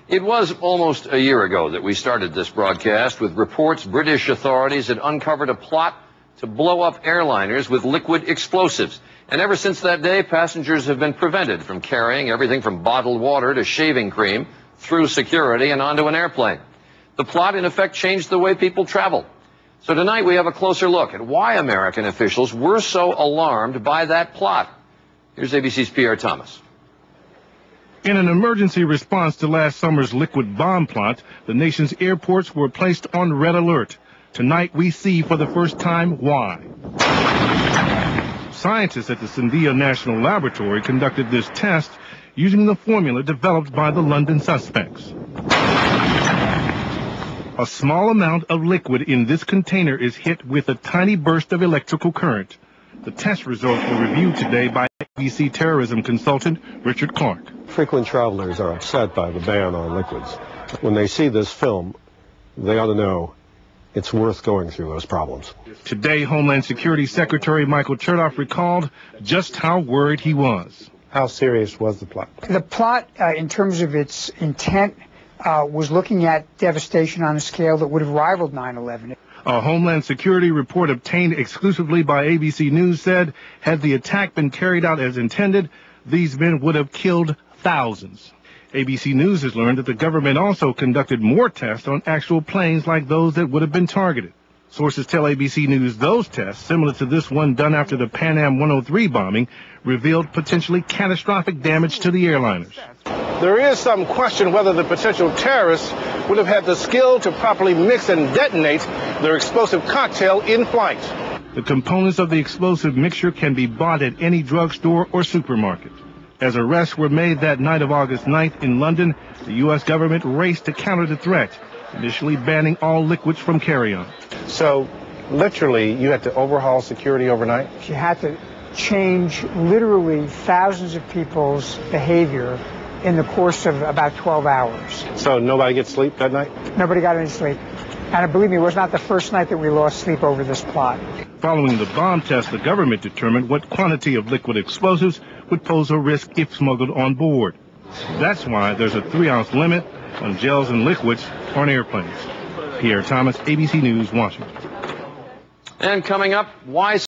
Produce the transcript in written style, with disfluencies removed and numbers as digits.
It was almost a year ago that we started this broadcast with reports British authorities had uncovered a plot to blow up airliners with liquid explosives. And ever since that day, passengers have been prevented from carrying everything from bottled water to shaving cream through security and onto an airplane. The plot, in effect, changed the way people travel. So tonight we have a closer look at why American officials were so alarmed by that plot. Here's ABC's Pierre Thomas. In an emergency response to last summer's liquid bomb plot, the nation's airports were placed on red alert. Tonight we see for the first time why. Scientists at the Sandia National Laboratory conducted this test using the formula developed by the London suspects. A small amount of liquid in this container is hit with a tiny burst of electrical current. The test results were reviewed today by ABC terrorism consultant Richard Clark. Frequent travelers are upset by the ban on liquids. When they see this film, they ought to know it's worth going through those problems. Today, Homeland Security Secretary Michael Chertoff recalled just how worried he was. How serious was the plot? The plot, in terms of its intent, was looking at devastation on a scale that would have rivaled 9/11. A Homeland Security report obtained exclusively by ABC News said, had the attack been carried out as intended, these men would have killed thousands. ABC News has learned that the government also conducted more tests on actual planes like those that would have been targeted. Sources tell ABC News those tests, similar to this one done after the Pan Am 103 bombing, revealed potentially catastrophic damage to the airliners. There is some question whether the potential terrorists would have had the skill to properly mix and detonate their explosive cocktail in flight. The components of the explosive mixture can be bought at any drugstore or supermarket. As arrests were made that night of August 9th in London, the U.S. government raced to counter the threat, initially banning all liquids from carry-on. So, literally, you had to overhaul security overnight? You had to change literally thousands of people's behavior in the course of about 12 hours. So nobody gets sleep that night? Nobody got any sleep. And believe me, it was not the first night that we lost sleep over this plot. Following the bomb test, the government determined what quantity of liquid explosives would pose a risk if smuggled on board. That's why there's a 3-ounce limit on gels and liquids on airplanes. Pierre Thomas, ABC News, Washington. And coming up, why